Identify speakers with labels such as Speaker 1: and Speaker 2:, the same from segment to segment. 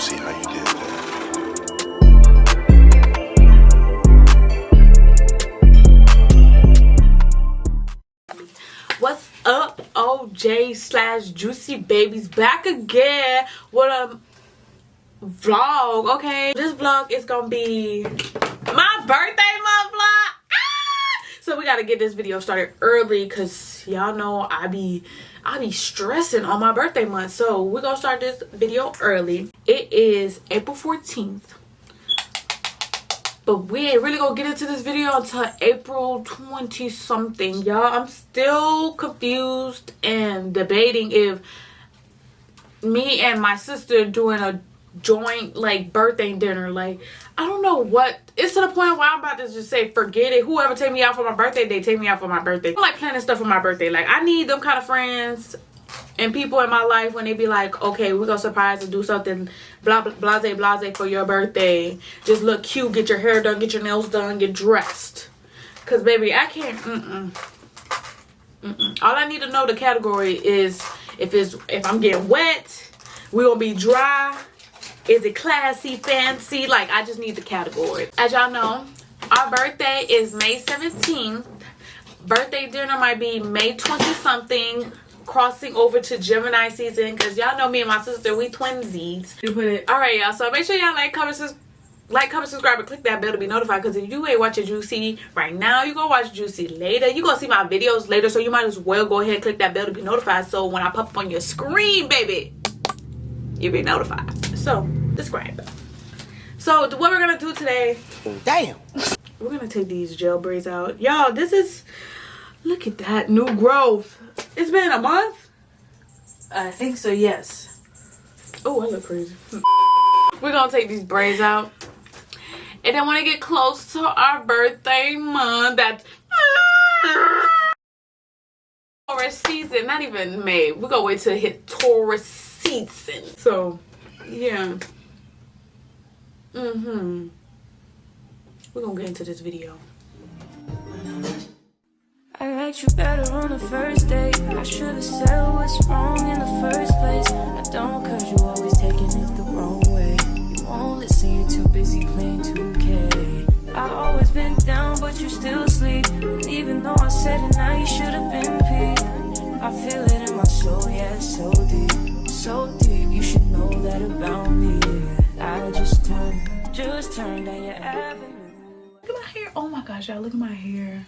Speaker 1: see how you did that.
Speaker 2: What's up, OJ/Juicy Babies, back again with a vlog. Okay, this vlog is gonna be my birthday month vlog. So we gotta get this video started early because y'all know I be stressing on my birthday month. So we're gonna start this video early. It is April 14th. But we ain't really gonna get into this video until April 20 something. Y'all, I'm still confused and debating if me and my sister doing a joint like birthday dinner. Like, I don't know what. It's to the point where I'm about to just say forget it. Whoever take me out for my birthday, they take me out for my birthday. I like planning stuff for my birthday. Like, I need them kind of friends and people in my life when they be like, okay, we're gonna surprise and do something blah blah blase for your birthday. Just look cute, get your hair done, get your nails done, get dressed. Cause baby, I can't. All I need to know the category is if I'm getting wet, we gonna be dry. Is it classy, fancy? Like, I just need the category. As y'all know, our birthday is May 17th. Birthday dinner might be May 20 something. Crossing over to Gemini season, because y'all know me and my sister, we twinsies. You put it. All right, y'all. So make sure y'all like, comment, subscribe, and click that bell to be notified. Because if you ain't watching Juicy right now, you gonna watch Juicy later. You gonna see my videos later, so you might as well go ahead and click that bell to be notified. So when I pop up on your screen, baby, you'll be notified. So subscribe. So what we're gonna do today?
Speaker 3: Damn.
Speaker 2: We're gonna take these gel braids out, y'all. This is. Look at that new growth. It's been a month? I think so, yes. Oh, I look crazy. We're gonna take these braids out. And then when I get close to our birthday month, that's Taurus season, not even May. We're gonna wait till it hit Taurus season. So, yeah. We're gonna get into this video.
Speaker 4: I liked you better on the first date. I should have said what's wrong in the first place. I don't, cause you always taking it the wrong way. You won't listen, you're too busy playing 2K. I always been down, but you still sleep. And even though I said it now, you should have been peeved. I feel it in my soul, yeah, it's so deep. So deep, you should know that about me. I just turned down your avenue.
Speaker 2: Look at my hair. Oh my gosh, y'all, look at my hair.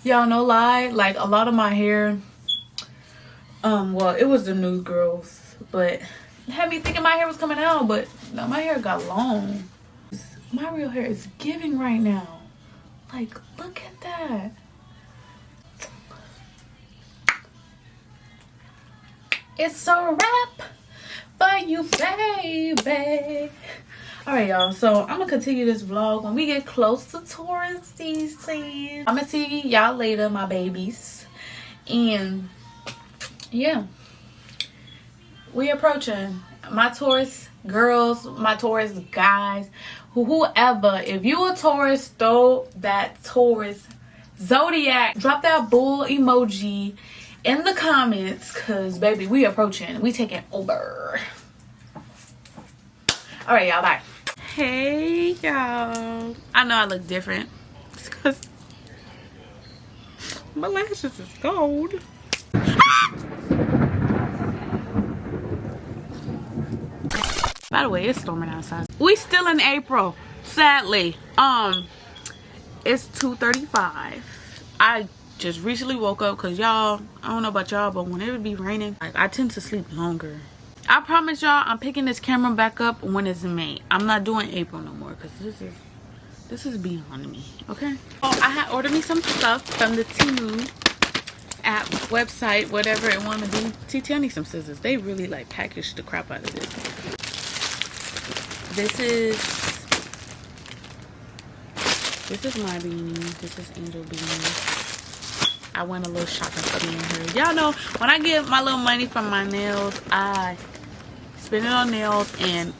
Speaker 2: Y'all, no lie, like a lot of my hair, well, it was the new growth, but it had me thinking my hair was coming out, but no, my hair got long. My real hair is giving right now. Like, look at that. It's a wrap for you, baby. All right, y'all, so I'm gonna continue this vlog when we get close to Taurus season. I'm gonna see y'all later, my babies. And yeah, we approaching. My Taurus girls, my Taurus guys, whoever, if you a Taurus, throw that Taurus zodiac, drop that bull emoji in the comments, because baby, we approaching. We taking over. All right, y'all, bye. Hey, y'all. I know I look different. It's because my lashes is gold. By the way, it's storming outside. We still in April, sadly. It's 2:35. I just recently woke up because y'all, I don't know about y'all, but when it would be raining, like, I tend to sleep longer. I promise y'all, I'm picking this camera back up when it's May. I'm not doing April no more because this is beyond me, okay? Oh, I had ordered me some stuff from the Temu app, website, whatever it wanted to be. TT, I need some scissors. They really like packaged the crap out of this. This is my beanie. This is Angel beanie. I went a little shopping for me and her. Y'all know when I get my little money from my nails, I spend it on nails and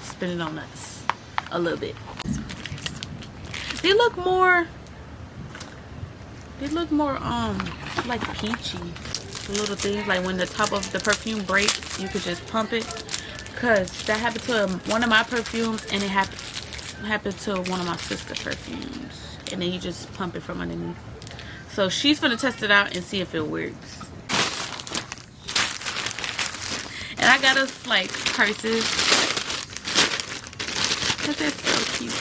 Speaker 2: spend it on us a little bit. They look more like peachy. little things, like when the top of the perfume breaks, you could just pump it. Cause that happened to one of my perfumes, and it happened to one of my sister perfumes, and then you just pump it from underneath. So she's gonna test it out and see if it works. And I got us like purses. Cause they're so cute.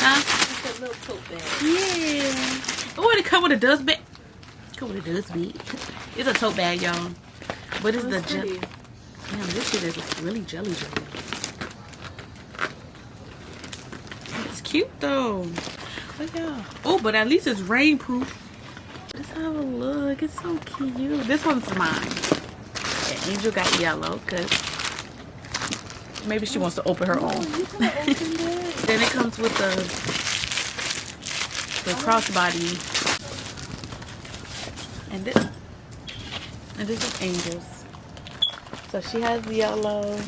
Speaker 2: Huh?
Speaker 1: It's a little tote bag.
Speaker 2: Yeah. Oh, it come with a dust bag. Come with a dust bag. It's a tote bag, y'all. But it's the jelly. Damn, this shit is really jelly. It's cute though. Look y'all. Oh, but at least it's rainproof. Let's have a look. It's so cute. This one's mine. And Angel got yellow because maybe she wants to open her own. Then it comes with the crossbody. And this is Angel's. So she has yellow.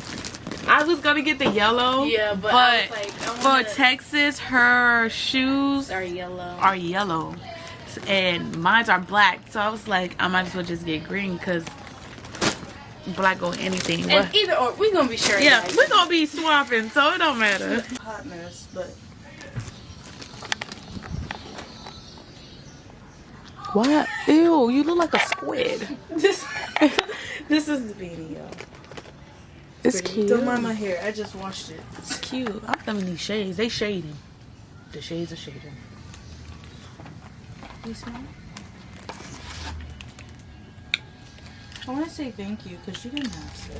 Speaker 2: I was gonna get the yellow.
Speaker 1: Yeah, but I was like,
Speaker 2: for Texas, her shoes
Speaker 1: are yellow.
Speaker 2: And mine are black. So I was like, I might as well just get green because black or anything.
Speaker 1: And either or, we're gonna be sure.
Speaker 2: Yeah, we're gonna be swapping, so it don't matter.
Speaker 1: Hot mess, but
Speaker 2: what? Ew, you look like a squid.
Speaker 1: this is the video.
Speaker 2: It's
Speaker 1: Pretty.
Speaker 2: cute.
Speaker 1: Don't mind my hair. I just washed it.
Speaker 2: It's cute. I'm loving these shades. They shading. The shades are shading. You smell it?
Speaker 1: I want to say thank you because you didn't have to.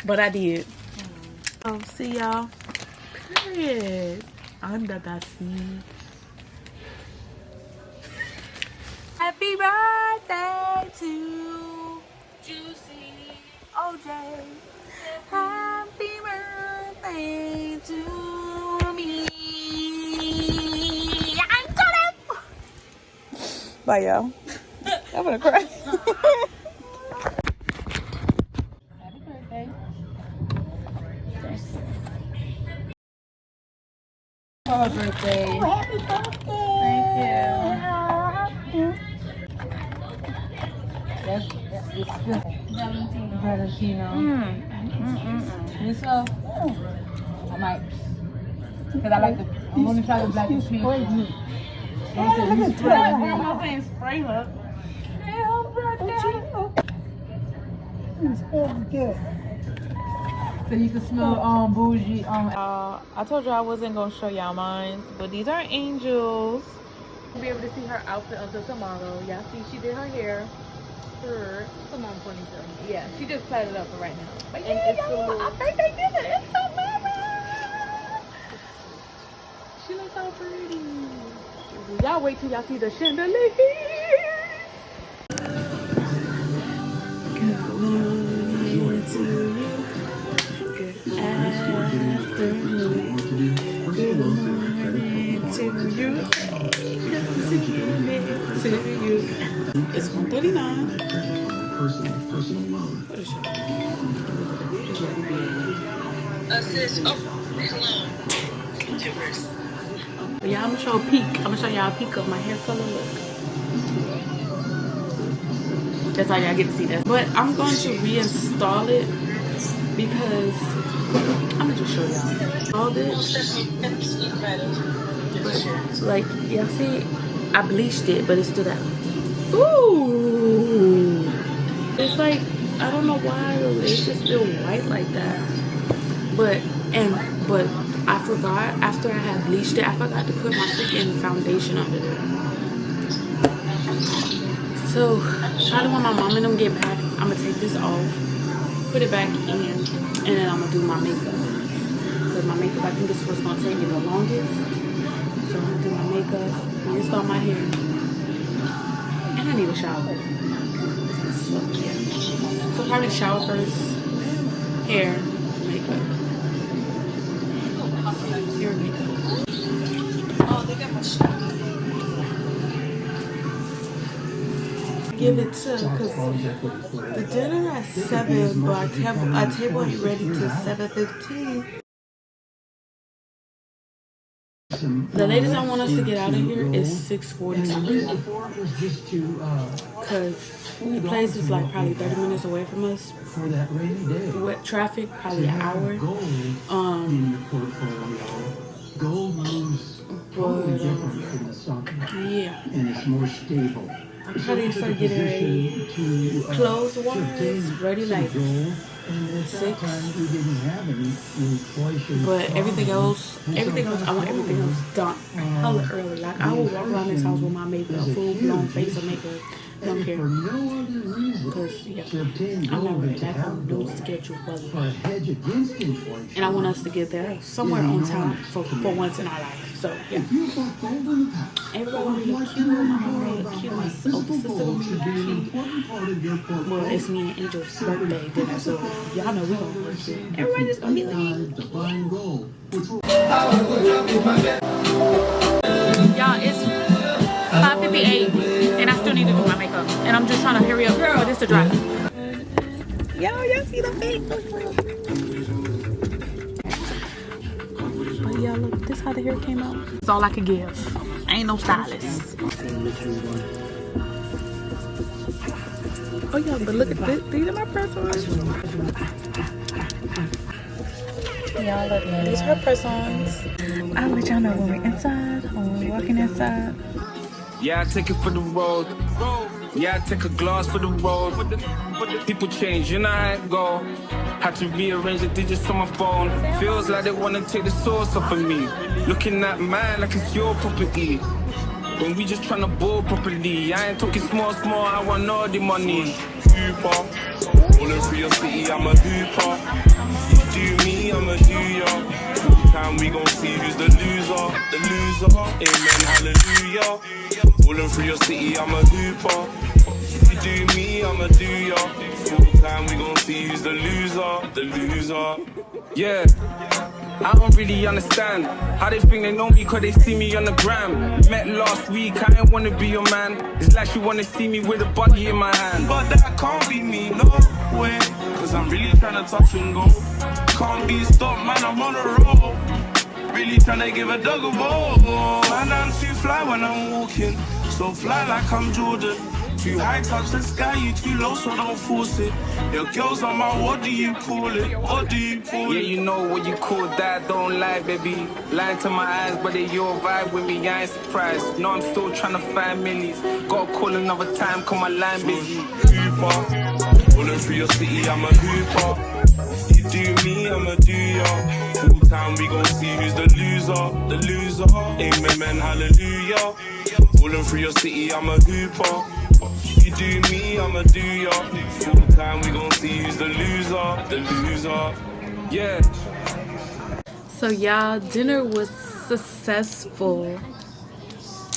Speaker 2: But I did. Oh, see y'all. Period. Under the sea. Happy birthday to Juicy OJ. Happy birthday to me. I'm gonna. Bye, y'all. I'm gonna cry. Happy birthday. Happy birthday. Oh, happy birthday. Thank you. It's just Valentino. You smell? I might. Because I like the. I'm going to try the black and pink. I'm not saying spray her. So you can smell bougie. I told you I wasn't going to show y'all mine. But these are Angels. You'll be able to see her outfit until tomorrow. Y'all see she did her hair. Simone ponytail. Yeah, she just plaited it up for right now. But and it's a little, I think they did it. It's so pretty. She looks so pretty. Y'all wait till y'all see the chandelier. Good morning to you. Good afternoon. Good morning to you. To you. It's 1:39. Personal loan. What is she? Hello. But yeah, I'm gonna show a peek. I'm gonna show y'all a peek of my hair color look. That's how y'all get to see that. But I'm going to reinstall it because I'm gonna just show y'all all this. But like y'all see, I bleached it, but it's still that. Ooh, it's like I don't know why the lace is still white like that. But I forgot after I had bleached it, I forgot to put my freaking foundation under it. So probably when my mom and them get back, I'm gonna take this off, put it back in, and then I'm gonna do my makeup. Because my makeup, I think this is what's gonna take me the longest. So I'm gonna do my makeup, reinstall my hair, and I need a shower. So yeah. So probably shower first, hair, makeup. Hair, makeup. Oh, they got my shower. Give it to, because the dinner at 7, but our table ain't ready till 7:15. The latest I want us to get out of here is 6:42. Because the place is like probably 30 minutes away from us. With traffic, probably an hour. Yeah.
Speaker 3: And it's more stable.
Speaker 2: I'm probably gonna start getting ready. Clothes wise, ready like 6. But everything else, I want everything else done hella early. Like I will walk around this house with my makeup, full blown face of makeup. I don't care. Because I'm not ready. That's a new schedule for me. And I want us to get there somewhere on time for once in our life. So yeah. Everybody gonna be cute. My mom gonna look cute. My older sister gonna be cute. Well, it's me and Angel's birthday dinner, so y'all know we gonna look cute. Everybody just gonna be like, y'all, it's 5:58 and I still need to do my makeup. And I'm just trying to hurry up for this to dry. Y'all see the face? But yeah, look, this how the hair came out. That's all I could give. I ain't no stylist. Oh yeah, but look at this. These are my press-ons. Y'all look, these are her press-ons. I'll let y'all know when we're inside, when we're walking inside.
Speaker 5: Yeah, I take it for the road. Yeah, I take a glass for the road. People change, you know how it go. Had to rearrange the digits on my phone. Feels like they wanna take the source off of me. Looking at mine like it's your property. When we just tryna ball properly. I ain't talking small, I want all the money. Hooper, rolling through your city, I'm a hooper. You do me, I'ma do ya. Time we gon' see who's the loser. Amen, hallelujah. Rolling through your city, I'm a hooper. You do me, I'ma do ya. Full time we gon' see who's the loser. Yeah. I don't really understand how they think they know me cause they see me on the gram. Met last week, I ain't wanna be your man. It's like she wanna see me with a buggy in my hand. But that can't be me, no way. Cause I'm really tryna touch and go. Can't be stopped, man, I'm on a roll. Really tryna give a dog a ball. Man, I'm too fly when I'm walking. So fly like I'm Jordan. Too high, touch the sky, you too low, so don't force it. Your girls on my, what do you call it? Yeah, you know what you call that, don't lie, baby. Lying to my eyes, but they your vibe with me, I ain't surprised. No, I'm still trying to find millies. Gotta call another time, cause my line busy. Hooper, rolling through your city, I'm a hooper. You do me, I'ma do ya. Full time, we gon' see who's the loser. Amen, hallelujah. Rolling through your city, I'm a hooper. You do me, I'ma do ya. Full time, we gon' see who's the loser. Yeah.
Speaker 2: So y'all, dinner was successful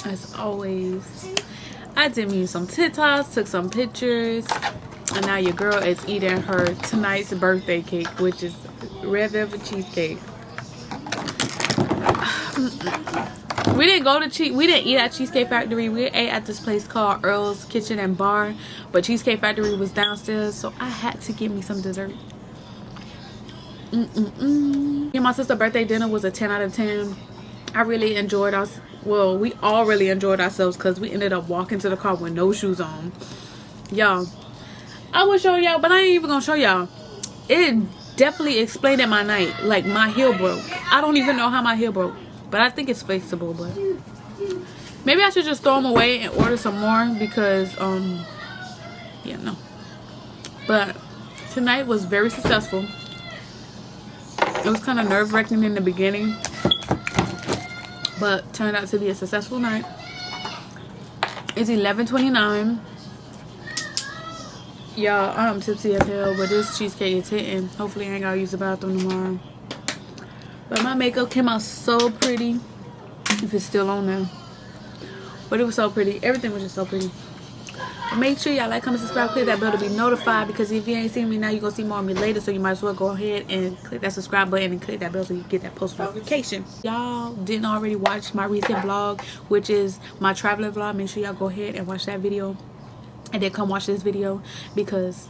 Speaker 2: as always. I did me some TikToks, took some pictures, and now your girl is eating her tonight's birthday cake, which is red velvet cheesecake. We didn't eat at Cheesecake Factory. We ate at this place called Earl's Kitchen and Bar, but Cheesecake Factory was downstairs, so I had to get me some dessert. Me and my sister's birthday dinner was a 10 out of 10. I really enjoyed us. Well, we all really enjoyed ourselves because we ended up walking to the car with no shoes on. Y'all, I will show y'all, but I ain't even gonna show y'all. It definitely explained my night. Like, my heel broke. I don't even know how my heel broke, but I think it's fixable. But maybe I should just throw them away and order some more because yeah, no. But tonight was very successful. It was kind of nerve-wracking in the beginning, but turned out to be a successful night. It's 11:29. Y'all, I'm tipsy as hell, but this cheesecake is hitting. Hopefully I ain't gotta use the bathroom tomorrow. But my makeup came out so pretty. If it's still on there. But it was so pretty. Everything was just so pretty. But make sure y'all like, comment, subscribe, click that bell to be notified, because if you ain't seen me now, you're gonna see more of me later. So you might as well go ahead and click that subscribe button and click that bell so you get that post notification. Y'all didn't already watch my recent vlog, which is my traveling vlog. Make sure y'all go ahead and watch that video and then come watch this video, because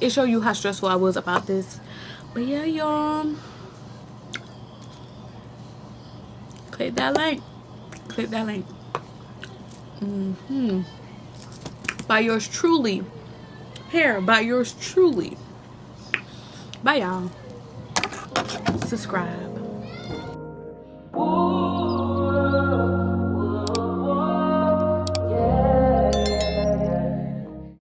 Speaker 2: it show you how stressful I was about this. But yeah, y'all, Click that link. Click that link. By yours truly. Hair by yours truly. Bye, y'all. Subscribe.